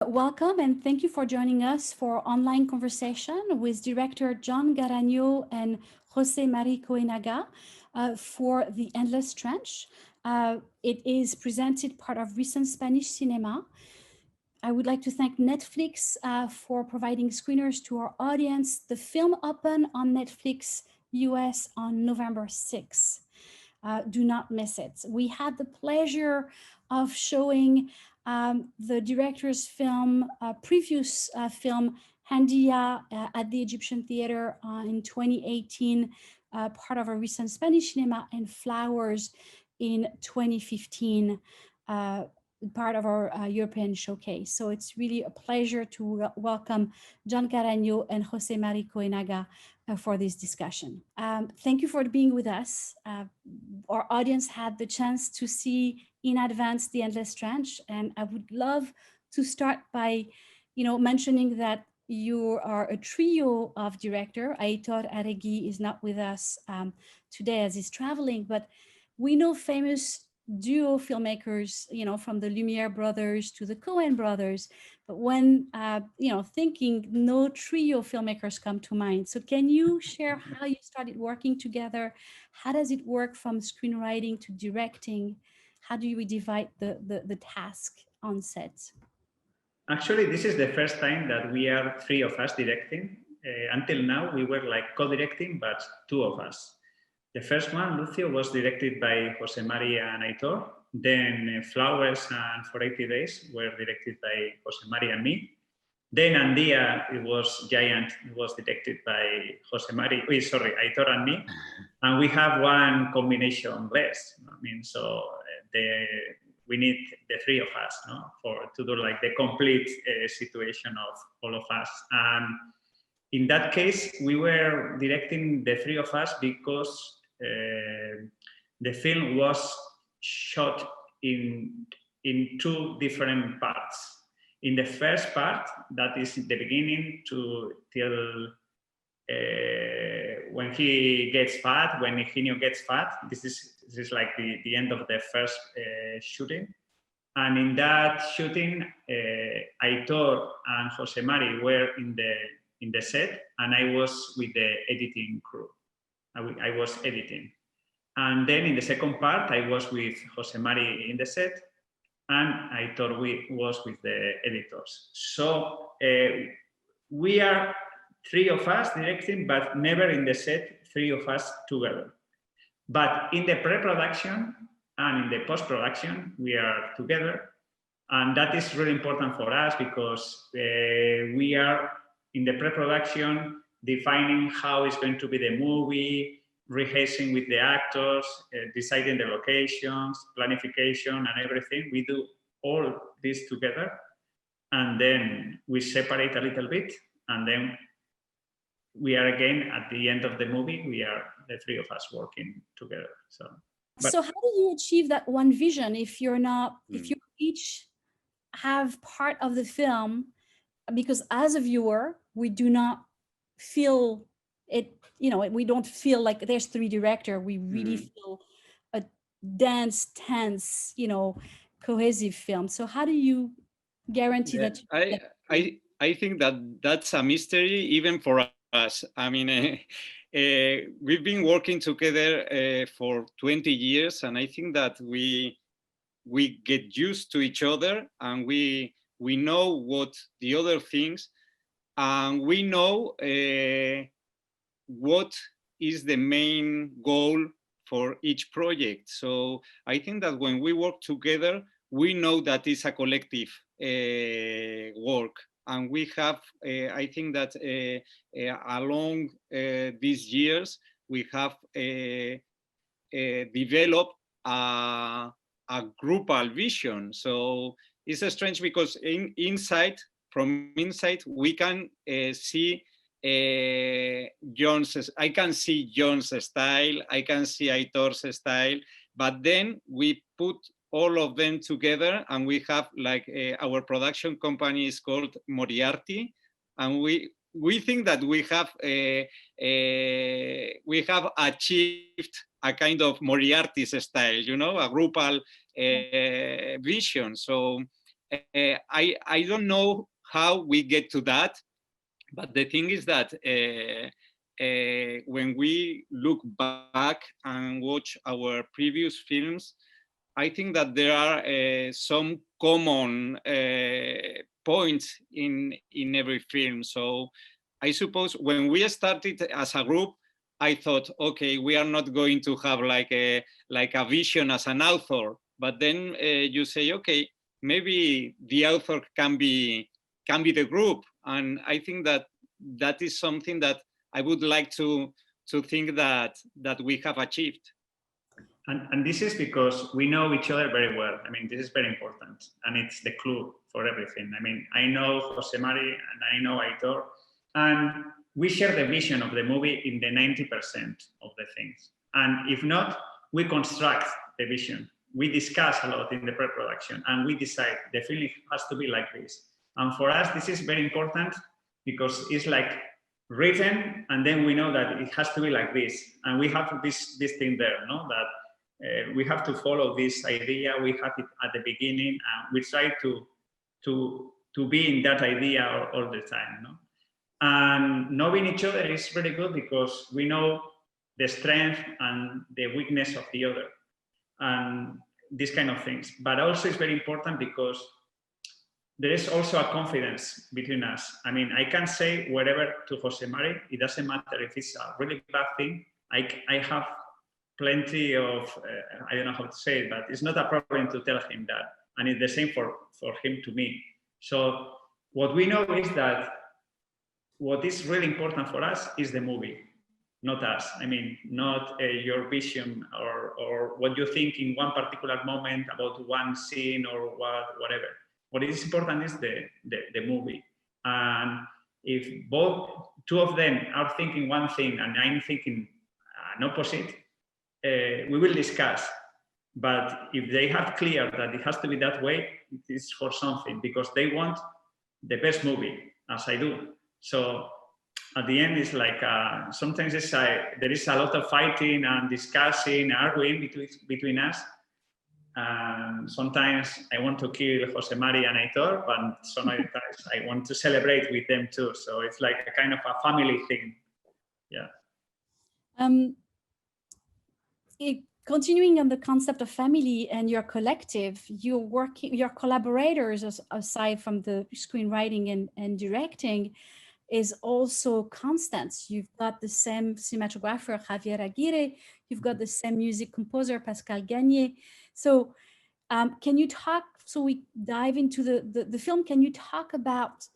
Welcome and thank you for joining us for online conversation with director John Garanio and Jose Mari Koenaga for The Endless Trench. It is presented part of recent Spanish cinema. I would like to thank Netflix for providing screeners to our audience. The film opened on Netflix US on November 6th. Do not miss it. We had the pleasure of showing the director's film, previous film, Handia, at the Egyptian Theater in 2018, part of a recent Spanish cinema, and Flowers in 2015, part of our European showcase. So it's really a pleasure to welcome John Caraño and Jose Mari Koenaga for this discussion. Thank you for being with us. Our audience had the chance to see in advance The Endless Trench, and I would love to start by, mentioning that you are a trio of director. Aitor Arregui is not with us today as he's traveling, but we know famous duo filmmakers, from the Lumiere brothers to the Coen brothers. But when, thinking, no trio filmmakers come to mind. So can you share how you started working together? How does it work from screenwriting to directing? How do we divide the task on set? Actually, this is the first time that we are three of us directing. Until now, we were like co-directing, but two of us. The first one, Lucio, was directed by Jose Mari and Aitor. Then Flowers and For 80 Days were directed by Jose Mari and me. Then Andia, it was Giant, it was directed by Aitor and me. And we have one combination less. We need the three of us, to do like the complete situation of all of us. And in that case, we were directing the three of us because the film was shot in two different parts. In the first part, that is the beginning till when he gets fat, when Eugenio gets fat, this is like the end of the first shooting. And in that shooting, Aitor and Jose Mari were in the set, and I was with the editing crew. I was editing. And then in the second part, I was with Jose Mari in the set, and Aitor was with the editors. So we are three of us directing, but never in the set, three of us together. But in the pre-production and in the post-production, we are together. And that is really important for us because we are in the pre-production defining how it's going to be the movie, rehearsing with the actors, deciding the locations, planification and everything. We do all this together. And then we separate a little bit. And then we are again at the end of the movie, we are the three of us working together. So how do you achieve that one vision if you're not, if you each have part of the film? Because as a viewer, we do not feel it, we don't feel like there's three directors. We really feel a dense, tense, cohesive film. So how do you guarantee that? I think that that's a mystery even for us. I mean, we've been working together for 20 years, and I think that we get used to each other, and we know what the other thinks, and we know what is the main goal for each project. So I think that when we work together, we know that it's a collective work. And we have, I think that along these years, we have developed a groupal vision. So it's strange because from inside, we can see I can see John's style, I can see Aitor's style, but then we put all of them together, and we have like our production company is called Moriarty, and we think that we have achieved a kind of Moriarty's style, a groupal vision. So I don't know how we get to that, but the thing is that when we look back and watch our previous films, I think that there are some common points in every film. So I suppose when we started as a group, I thought, okay, we are not going to have like a vision as an author. But then you say, okay, maybe the author can be the group, and I think that that is something that I would like to think that we have achieved. And this is because we know each other very well. I mean, this is very important, and it's the clue for everything. I mean, I know Jose Mari and I know Aitor, and we share the vision of the movie in the 90% of the things. And if not, we construct the vision. We discuss a lot in the pre-production, and we decide the film has to be like this. And for us, this is very important because it's like written, and then we know that it has to be like this, and we have this thing there, no? That we have to follow this idea. We have it at the beginning, and we try to be in that idea all the time. No? And knowing each other is really good because we know the strength and the weakness of the other, and these kind of things. But also it's very important because there is also a confidence between us. I mean, I can say whatever to Jose Mari. It doesn't matter if it's a really bad thing. I have plenty of, I don't know how to say it, but it's not a problem to tell him that. And it's the same for him to me. So what we know is that what is really important for us is the movie, not us. I mean, not your vision or what you think in one particular moment about one scene or whatever. What is important is the movie. And if two of them are thinking one thing and I'm thinking an opposite, we will discuss. But if they have clear that it has to be that way, it is for something, because they want the best movie, as I do. So at the end, it's like sometimes there is a lot of fighting and discussing, arguing between us. And sometimes I want to kill Jose Mari and Aitor, but sometimes I want to celebrate with them too. So it's like a kind of a family thing. Yeah. Continuing on the concept of family and your collective, your collaborators, aside from the screenwriting and directing, is also constant. You've got the same cinematographer, Javier Aguirre. You've got the same music composer, Pascal Gagné. So can you talk, so we dive into the film, can you talk about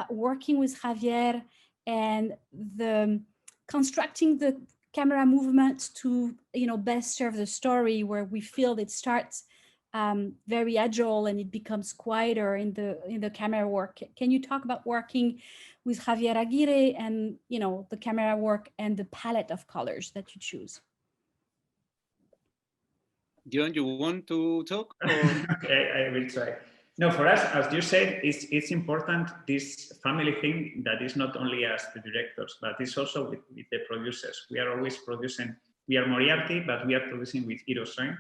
working with Javier and the constructing the camera movement to, best serve the story, where we feel it starts very agile and it becomes quieter in the camera work. Can you talk about working with Javier Aguirre and, the camera work and the palette of colors that you choose? John, you want to talk? Okay, I will try. No, for us, as you said, it's important, this family thing, that is not only us, the directors, but it's also with the producers. We are always producing. We are Moriarty, but we are producing with Hiroshima,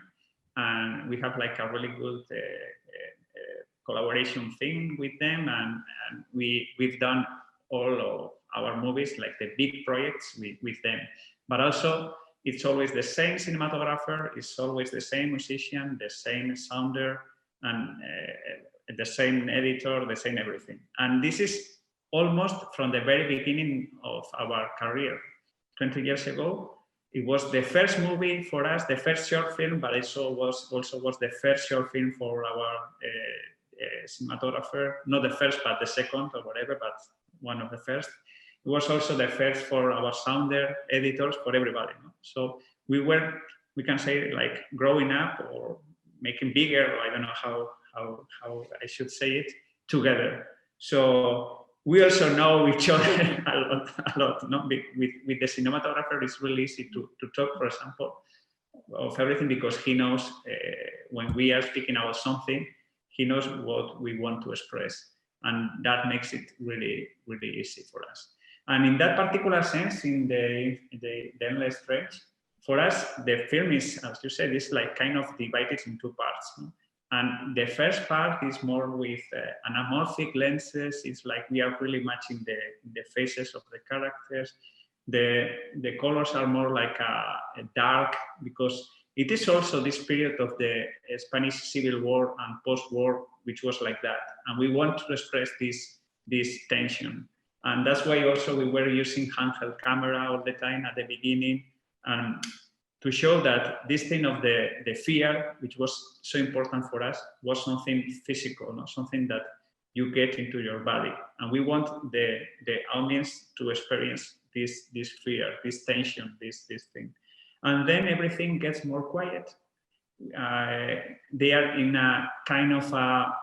and we have like a really good collaboration thing with them, and we've done all of our movies, like the big projects with them. But also, it's always the same cinematographer, it's always the same musician, the same sounder, and the same editor, the same everything. And this is almost from the very beginning of our career. 20 years ago, it was the first movie for us, the first short film, but it also was the first short film for our cinematographer. Not the first, but the second or whatever, but one of the first. It was also the first for our sounder, editors, for everybody. No? So we can say, like, growing up or making bigger, or I don't know how I should say it, together. So we also know each other a lot. No? With the cinematographer, it's really easy to talk, for example, of everything, because he knows when we are speaking about something, he knows what we want to express. And that makes it really, really easy for us. And in that particular sense, in the Endless Stretch, for us, the film is, as you said, is like kind of divided in two parts. No? And the first part is more with anamorphic lenses. It's like we are really matching the faces of the characters. The colors are more like a dark, because it is also this period of the Spanish Civil War and post-war, which was like that. And we want to express this tension. And that's why also we were using handheld camera all the time at the beginning, to show that this thing of the fear, which was so important for us, was something physical, not something that you get into your body. And we want the audience to experience this fear, this tension, this thing. And then everything gets more quiet. They are in a kind of a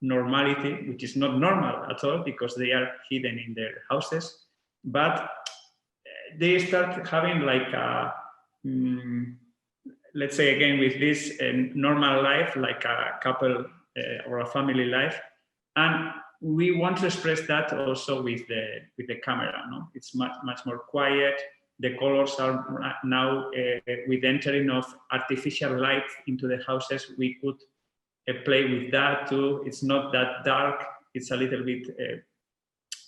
normality, which is not normal at all, because they are hidden in their houses. But they start having like a, let's say again, with this normal life, like a couple or a family life. And we want to express that also with the camera. No? It's much more quiet. The colors are now, with the entering of artificial light into the houses, we could play with that too. It's not that dark. It's a little bit,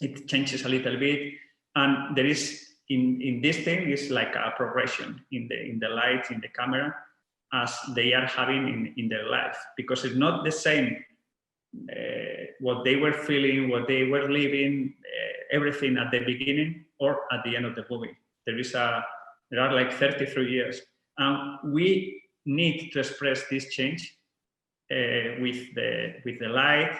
it changes a little bit. And there is, in this thing, is like a progression in the light, in the camera, as they are having in their life. Because it's not the same what they were feeling, what they were living, everything at the beginning or at the end of the movie. There are like 33 years. And we need to express this change with the light,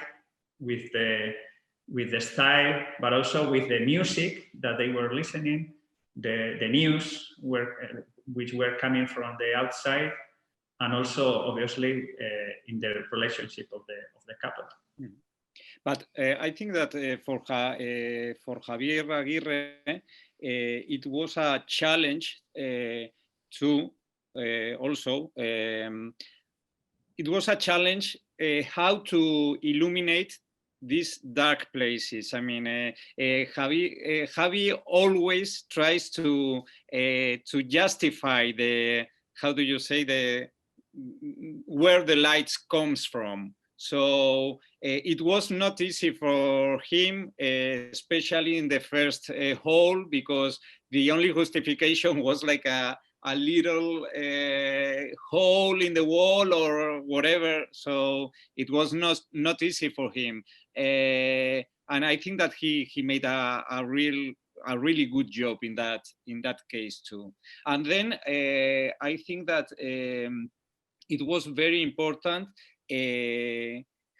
with the style, but also with the music that they were listening, the news which were coming from the outside, and also obviously in the relationship of the couple. But I think that for Javier Aguirre, it was a challenge to also. It was a challenge how to illuminate these dark places. I mean, Javi always tries to justify how do you say, where the lights comes from. So it was not easy for him, especially in the first hole, because the only justification was like a little hole in the wall or whatever. So it was not easy for him. And I think that he made a really good job in that case too. And then I think that it was very important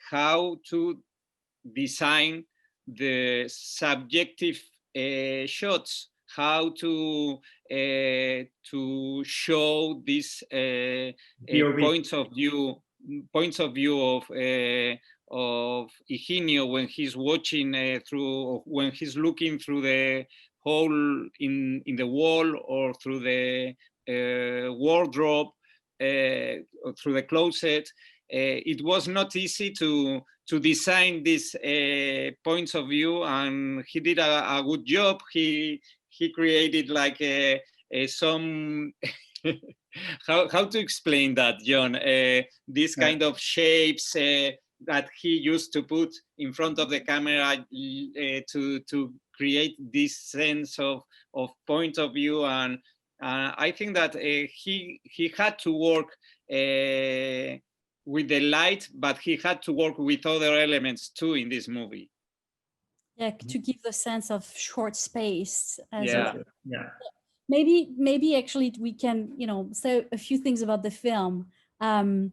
how to design the subjective shots, how to show these points of view of Higinio when he's watching when he's looking through the hole in the wall, or through the wardrobe, through the closet. It was not easy to design these points of view, and he did a good job. He created like some how to explain that, John? These kind of shapes that he used to put in front of the camera to create this sense of point of view. And I think that he had to work with the light, but he had to work with other elements too in this movie. Yeah, to give the sense of short space as well. Yeah. Maybe actually we can, say a few things about the film. The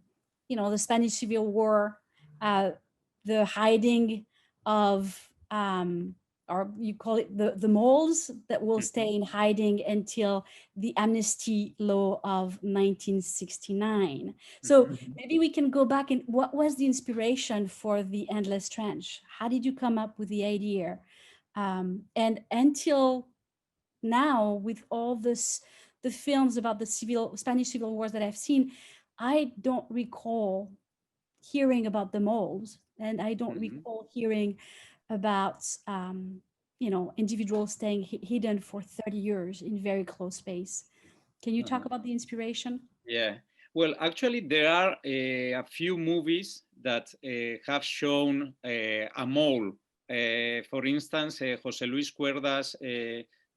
Spanish Civil War, the hiding of, or you call it the moles that will stay in hiding until the amnesty law of 1969. So maybe we can go back and what was the inspiration for the Endless Trench? How did you come up with the idea? And until now, with all the films about the Spanish Civil Wars that I've seen, I don't recall hearing about the moles, and I don't recall hearing about individuals staying hidden for 30 years in very close space. Can you talk about the inspiration? Yeah, Well, actually, there are a few movies that have shown a mole. For instance, José Luis Cuerdas,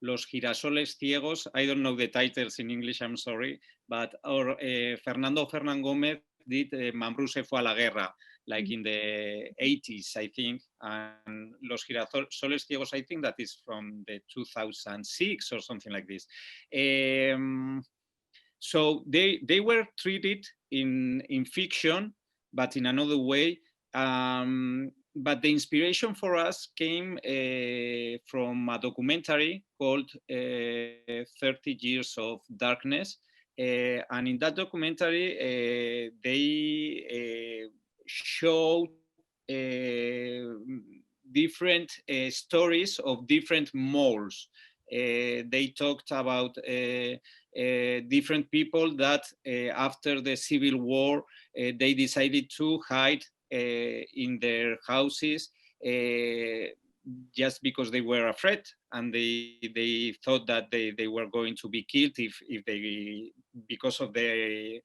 Los Girasoles Ciegos. I don't know the titles in English, I'm sorry. But or Fernando Fernán Gómez did Mambrú se fue a la guerra, like in the 80s, I think. And Los Girasoles Ciegos, I think that is from the 2006 or something like this. So they were treated in fiction, but in another way. But the inspiration for us came from a documentary called 30 Years of Darkness. And in that documentary, they showed different stories of different moles. They talked about different people that after the Civil War, they decided to hide in their houses just because they were afraid, and they thought that they were going to be killed if they, because of their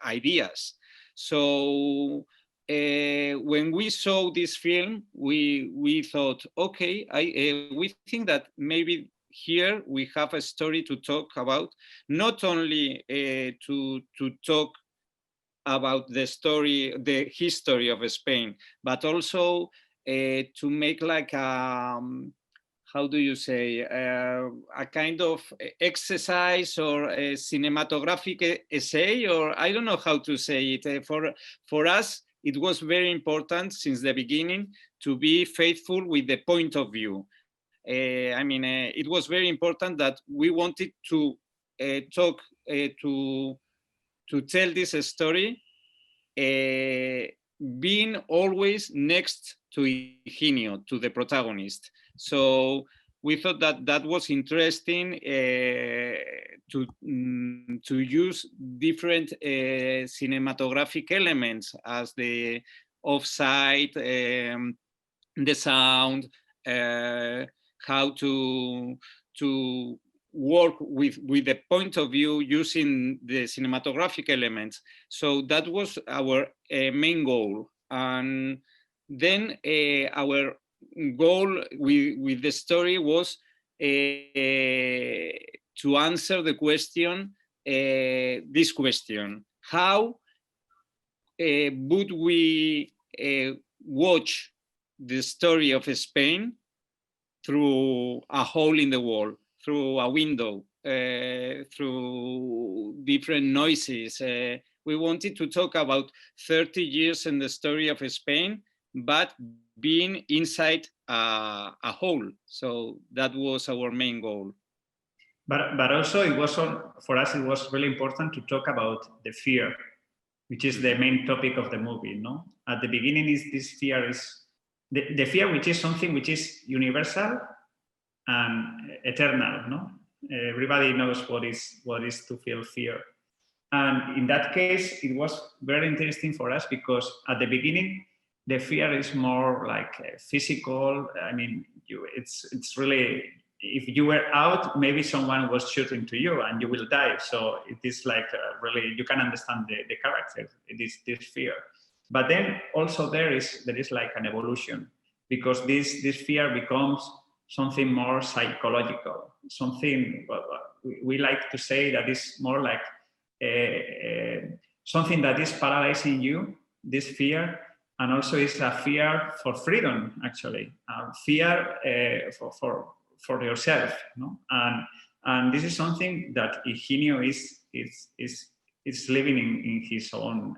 ideas. So when we saw this film, we thought, okay, we think that maybe here we have a story to talk about, not only to talk about the story, the history of Spain, but also to make like how do you say, a kind of exercise or a cinematographic essay, or I don't know how to say it. For us, it was very important since the beginning to be faithful with the point of view. I mean, it was very important that we wanted to talk, to tell this story, being always next to Higinio, to the protagonist. So we thought that that was interesting to use different cinematographic elements as the offside, the sound, how to work with the point of view using the cinematographic elements. So that was our main goal. And then our goal with the story was to answer the question, this question: how would we watch the story of Spain through a hole in the wall, through a window, through different noises? We wanted to talk about 30 years in the story of Spain, but being inside a hole. So that was our main goal. But also it was for us, it was really important to talk about the fear, which is the main topic of the movie. No, at the beginning is this fear is the fear, which is something which is universal and eternal. No, everybody knows what is to feel fear. And in that case, it was very interesting for us because at the beginning, the fear is more like physical. I mean, it's really, if you were out, maybe someone was shooting to you and you will die. So it is like really, you can understand the character. It is this fear. But then also there is like an evolution, because this fear becomes something more psychological, something we like to say that is more like something that is paralyzing you, this fear, and also is a fear for freedom, actually, fear for yourself, no? And this is something that Higinio is living in his own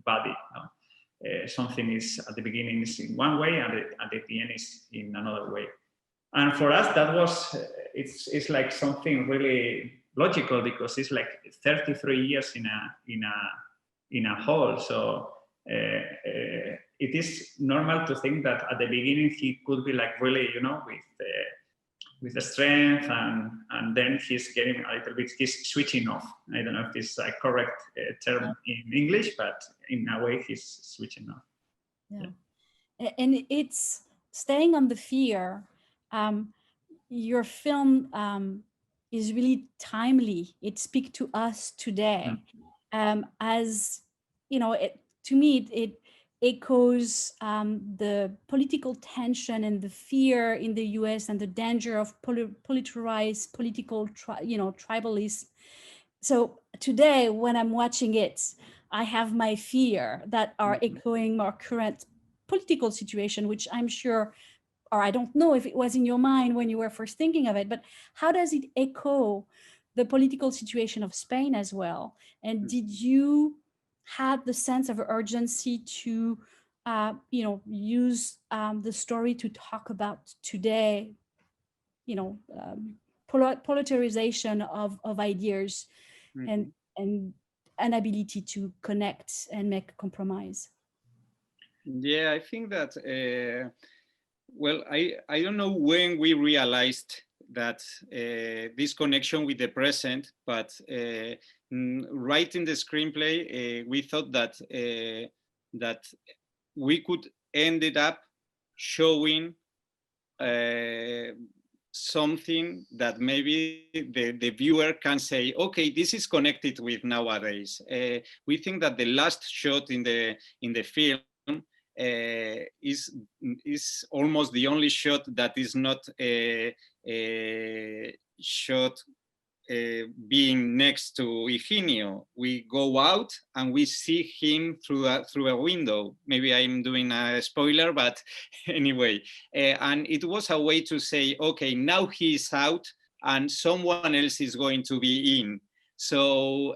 body. No? Something is at the beginning is in one way, and at the end is in another way. And for us, that was it's like something really logical, because it's like 33 years in a hole. So it is normal to think that at the beginning he could be like really, with the strength, and then he's getting a little bit, he's switching off. I don't know if this is a correct term in English, but in a way he's switching off. Yeah. And it's staying on the fear. Your film is really timely. It speaks to us today. As you know, to me, it echoes the political tension and the fear in the US and the danger of militarized political, tribalism. So today, when I'm watching it, I have my fear that are echoing our current political situation, which I'm sure, or I don't know if it was in your mind when you were first thinking of it, but how does it echo the political situation of Spain as well? And did you have the sense of urgency to, use the story to talk about today, polarization of ideas and an ability to connect and make a compromise? Yeah, I think that, well, I don't know when we realized that this connection with the present, but writing the screenplay, we thought that that we could ended up showing something that maybe the viewer can say, okay, this is connected with nowadays. We think that the last shot in the film is almost the only shot that is not shot being next to Higinio. We go out and we see him through a window. Maybe I'm doing a spoiler, but anyway. And it was a way to say, okay, now he's out and someone else is going to be in. So,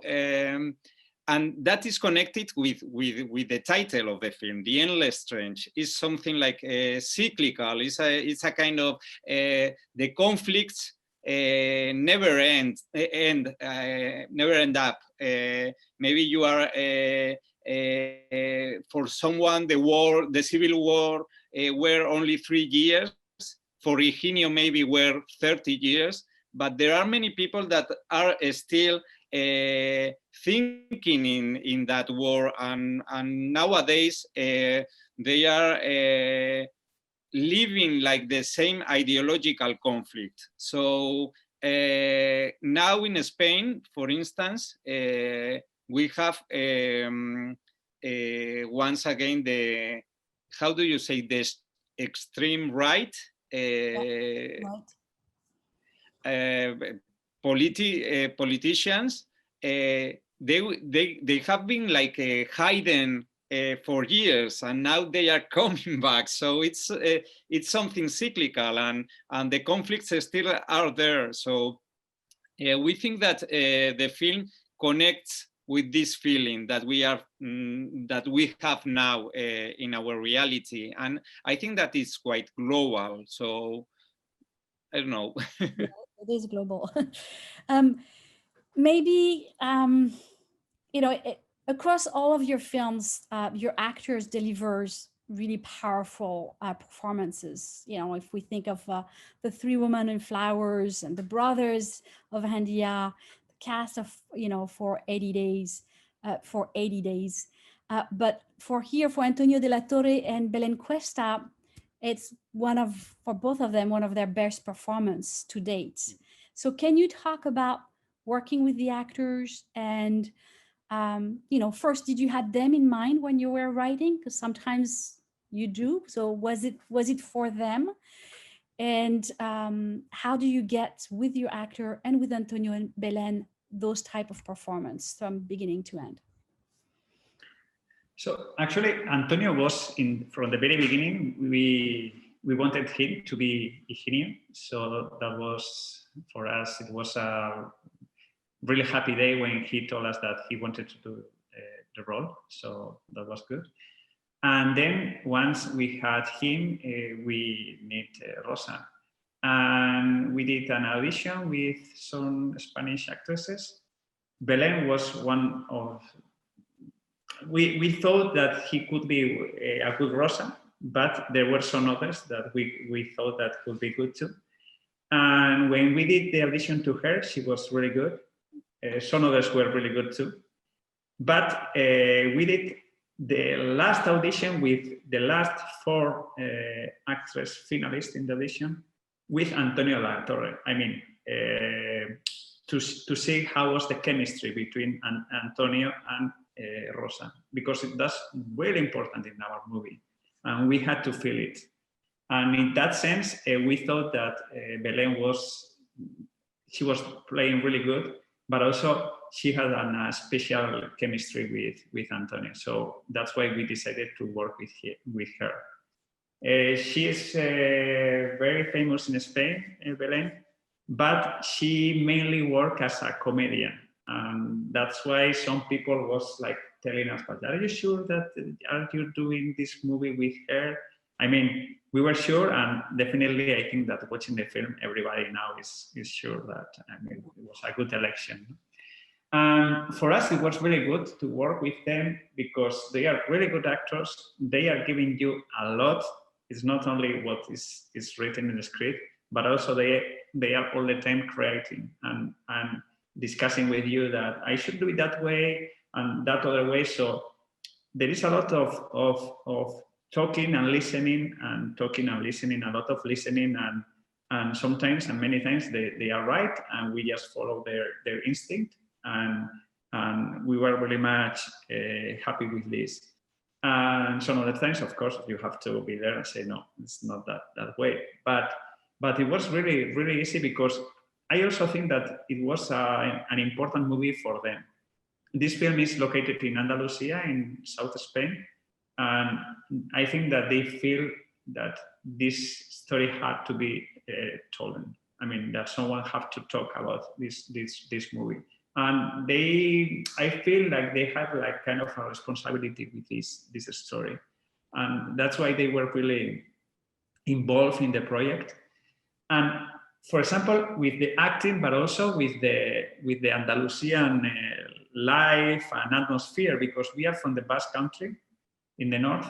and that is connected with the title of the film. The Endless Trench is something like cyclical. It's a kind of the conflicts never end up. Maybe you are for someone the civil war were only 3 years. For Higinio maybe were 30 years. But there are many people that are still thinking in that war, and nowadays they are living like the same ideological conflict. So now in Spain, for instance, we have once again the, how do you say, this extreme right? Politicians, they have been like hidden for years, and now they are coming back. So it's something cyclical, and the conflicts still are there. So we think that the film connects with this feeling that we are that we have now in our reality, and I think that is quite global. So I don't know. Yeah, it is global. Maybe across all of your films, your actors delivers really powerful performances. If we think of the Three Women in Flowers and the Brothers of Handia, the cast of for 80 days, but for Antonio de la Torre and Belen Cuesta, it's for both of them, one of their best performance to date. So can you talk about working with the actors and first, did you have them in mind when you were writing? Because sometimes you do. So was it for them? And how do you get with your actor and with Antonio and Belen those type of performance from beginning to end? So actually, Antonio was from the very beginning. We wanted him to be Higinio. So that was, for us, it was a really happy day when he told us that he wanted to do the role. So that was good. And then once we had him, we need Rosa. And we did an audition with some Spanish actresses. Belen was one of, we thought that he could be a good Rosa, but there were some others that we thought that could be good too. And when we did the audition to her, she was really good. Some others were really good too. But we did the last audition with the last 4 actress finalists in the audition with Antonio La Torre. I mean, to see how was the chemistry between Antonio and Rosa, because that's really important in our movie, and we had to feel it. And in that sense, we thought that Belén was playing really good, but also she had a special chemistry with Antonio. So that's why we decided to work with her. She is very famous in Spain, Belén, but she mainly worked as a comedian. And that's why some people was like telling us, but are you sure that are you doing this movie with her? I mean, we were sure, and definitely I think that watching the film, everybody now is sure that, I mean, it was a good election. And for us, it was really good to work with them because they are really good actors. They are giving you a lot. It's not only what is written in the script, but also they are all the time creating and discussing with you that I should do it that way and that other way. So there is a lot of talking and listening and talking and listening, a lot of listening, and sometimes and many times they are right and we just follow their instinct, and we were really much happy with this. And some other times, of course, you have to be there and say, no, it's not that way. But it was really, really easy because I also think that it was an important movie for them. This film is located in Andalusia in South Spain. And I think that they feel that this story had to be told. I mean, that someone had to talk about this movie. And I feel like they have like kind of a responsibility with this story. And that's why they were really involved in the project. And for example, with the acting, but also with the Andalusian life and atmosphere, because we are from the Basque Country in the north,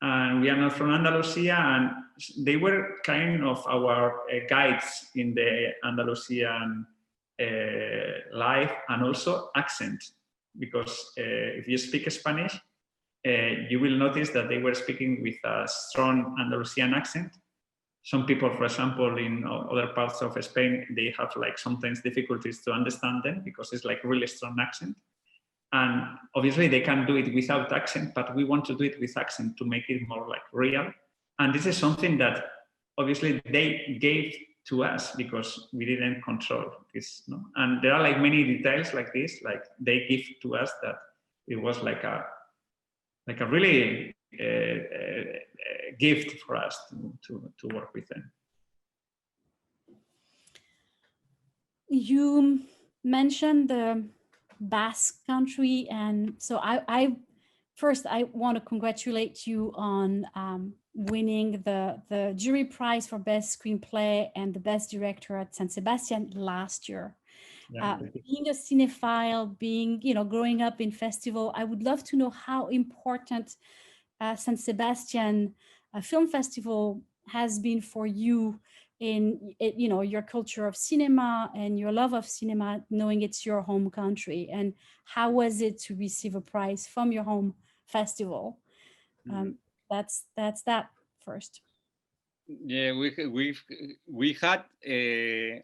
and we are not from Andalusia, and they were kind of our guides in the Andalusian life and also accent, because if you speak Spanish, you will notice that they were speaking with a strong Andalusian accent. Some people, for example, in other parts of Spain, they have like sometimes difficulties to understand them because it's like really strong accent. And obviously they can do it without accent, but we want to do it with accent to make it more like real. And this is something that obviously they gave to us because we didn't control this. No? And there are like many details like this, like they give to us that it was like a really gift for us to work with them. You mentioned the Basque Country, and so I first I want to congratulate you on winning the jury prize for best screenplay and the best director at San Sebastian last year. Yeah, being a cinephile, growing up in festival, I would love to know how important San Sebastian Film Festival has been for you in your culture of cinema and your love of cinema, knowing it's your home country, and how was it to receive a prize from your home festival? That's that first. Yeah, we've had a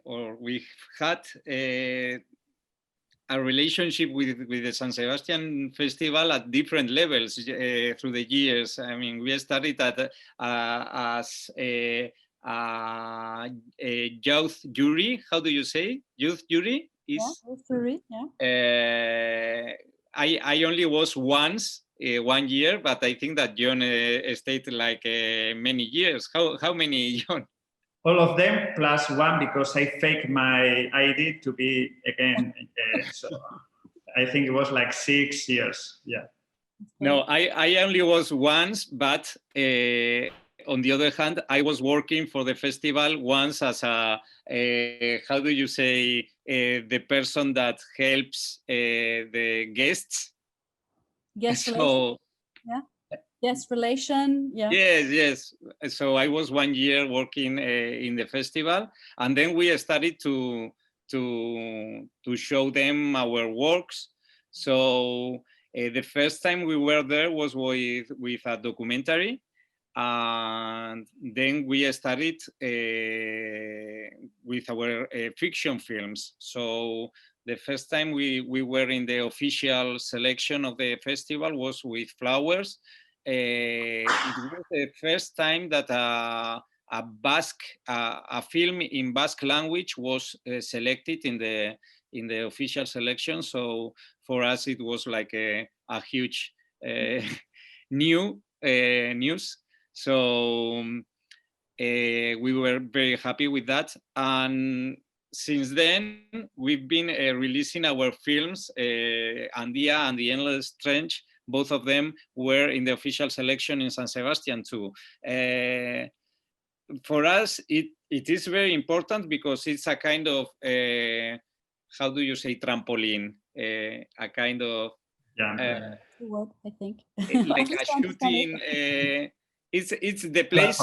relationship with the San Sebastian Festival at different levels through the years. I mean, we started as a youth jury. How do you say youth jury? Youth jury. Yeah. I only was once. 1 year, but I think that John stayed like many years. How many, John? All of them plus one, because I faked my ID to be again. So I think it was like 6 years. Yeah. No, I only was once, but on the other hand, I was working for the festival once as a how do you say, the person that helps the guests. Guest relation. Yeah. Guest relation. Yeah. Yes. So I was 1 year working in the festival, and then we started to show them our works. So the first time we were there was with a documentary, And then we started with our fiction films. So the first time we were in the official selection of the festival was with Flowers. It was the first time that a film in Basque language was selected in the official selection. So for us, it was like a huge news. So we were very happy with that. And since then, we've been releasing our films, Andia and The Endless Trench. Both of them were in the official selection in San Sebastian too. For us, it is very important because it's a kind of, how do you say, trampoline, a kind of, word, I think. like a shooting. It's the place.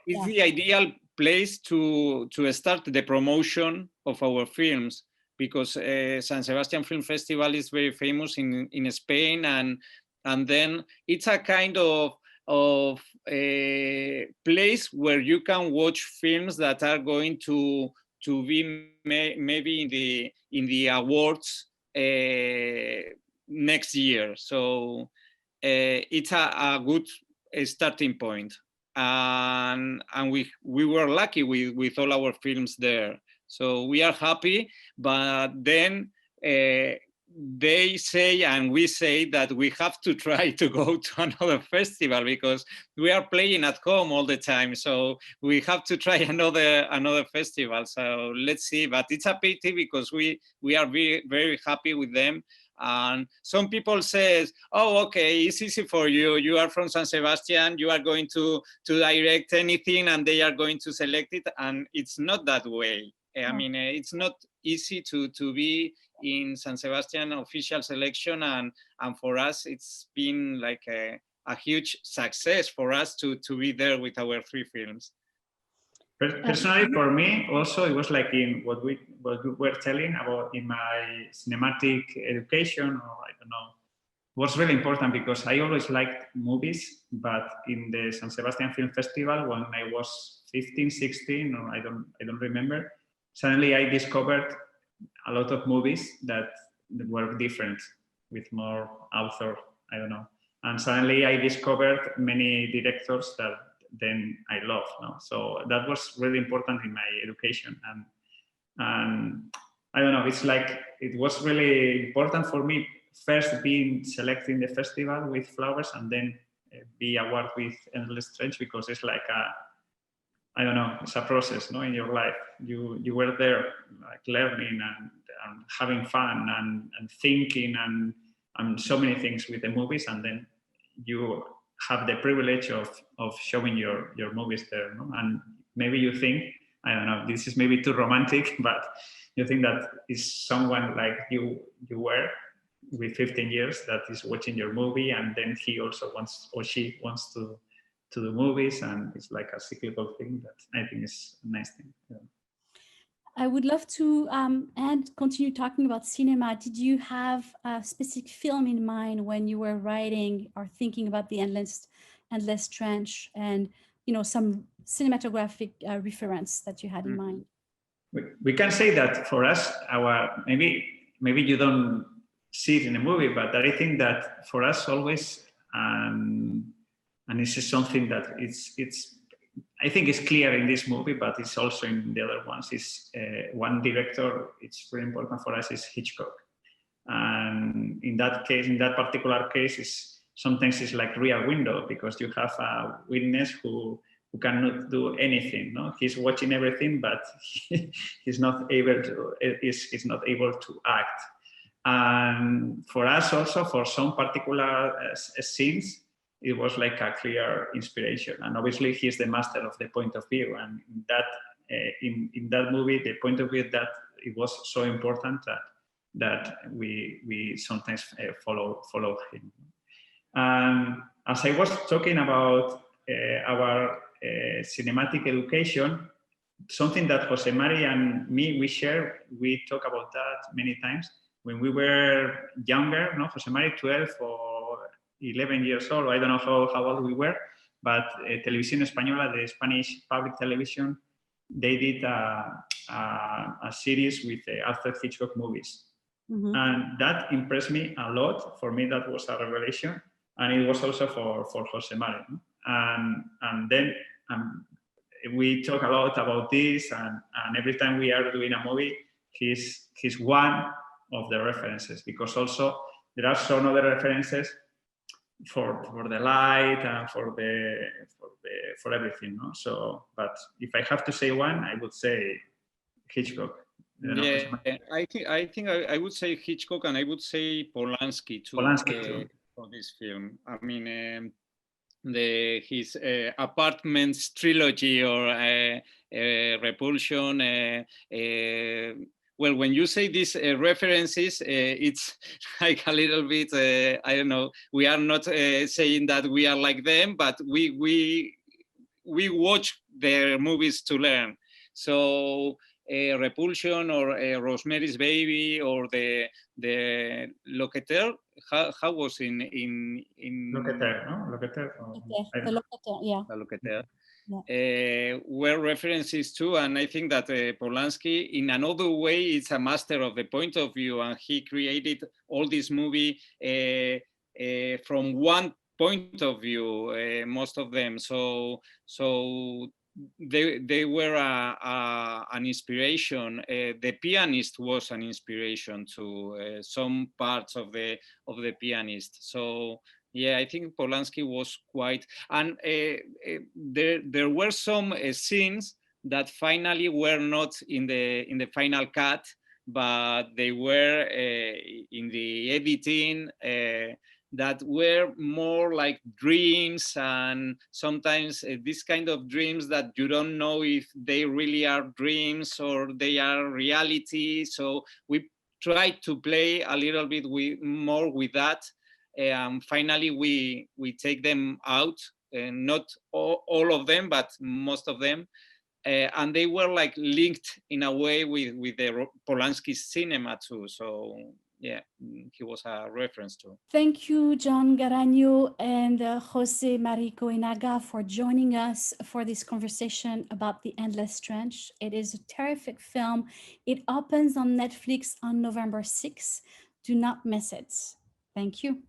It's the ideal place to start the promotion of our films, because San Sebastian Film Festival is very famous in Spain, and then it's a kind of a place where you can watch films that are going to be maybe in the awards next year. So it's a good starting point. And we were lucky with all our films there. So we are happy, but then they say and we say that we have to try to go to another festival, because we are playing at home all the time. So we have to try another festival. So let's see. But it's a pity, because we are very, very happy with them. And some people says, oh, okay, it's easy for you. You are from San Sebastian. You are going to direct anything and they are going to select it. And it's not that way. I mean, it's not easy to be in San Sebastian official selection. And for us, it's been like a huge success for us to be there with our 3 films. Personally, for me, also, it was like in what we were telling about in my cinematic education, or I don't know, was really important, because I always liked movies, but in the San Sebastian Film Festival, when I was 15, 16, or I don't remember, suddenly I discovered a lot of movies that were different, with more author, I don't know. And suddenly I discovered many directors that then I love. No? So that was really important in my education. And I don't know, it's like, it was really important for me first being selected in the festival with Flowers, and then be awarded with Endless Trench, because it's like I don't know, it's a process, no, in your life. You were there, like learning and having fun and thinking and so many things with the movies, and then you have the privilege of showing your movies there, no? And maybe you think, I don't know, this is maybe too romantic, but you think that is someone like you were with 15 years that is watching your movie, and then he also wants, or she wants to do movies, and it's like a cyclical thing that I think is a nice thing. Yeah. I would love to and continue talking about cinema. Did you have a specific film in mind when you were writing or thinking about the Endless Trench, and some cinematographic reference that you had in mind? We can say that for us, our maybe you don't see it in a movie, but I think that for us always, and this is something that it's I think it's clear in this movie, but it's also in the other ones. Is one director, it's very important for us, is Hitchcock. And in that case, in that particular case, sometimes it's like Rear Window, because you have a witness who cannot do anything. No, he's watching everything, but he's not able to act. And for us also, for some particular scenes, it was like a clear inspiration. And obviously he's the master of the point of view. And that in that movie, the point of view, that it was so important that we sometimes follow him. As I was talking about our cinematic education, something that Jose Mari and me, we talk about that many times. When we were younger, no, Jose Mari 12 or 11 years old, I don't know how old we were, but Televisión Española, the Spanish public television, they did a series with Alfred Hitchcock movies. And that impressed me a lot. For me, that was a revelation. And it was also for Jose Mari. And then we talk a lot about this, and every time we are doing a movie, he's one of the references, because also there are some other references for the light and for everything, no? So, but if I have to say one, I would say Hitchcock. Yeah, I think I would say Hitchcock, and I would say Polanski too. For this film. I mean, his Apartments trilogy, or Repulsion. Well, when you say these references, it's like a little bit, I don't know, we are not saying that we are like them, but we watch their movies to learn. So Repulsion, or Rosemary's Baby, or the Locataire, how was in Locataire, no? Locataire. The Locataire, yeah. The Locataire. Were references too, and I think that Polanski, in another way, is a master of the point of view, and he created all this movie from one point of view, most of them. So they were an inspiration. The Pianist was an inspiration to some parts of the Pianist. So yeah, I think Polanski was quite, and there were some scenes that finally were not in the final cut, but they were in the editing, that were more like dreams, and sometimes this kind of dreams that you don't know if they really are dreams or they are reality. So we tried to play a little bit more with that. Finally, we take them out, not all of them, but most of them. And they were like linked in a way with the Polanski cinema too. So yeah, he was a reference to. Thank you, John Garanio and Jose Mari Koenaga, for joining us for this conversation about The Endless Trench. It is a terrific film. It opens on Netflix on November 6th. Do not miss it. Thank you.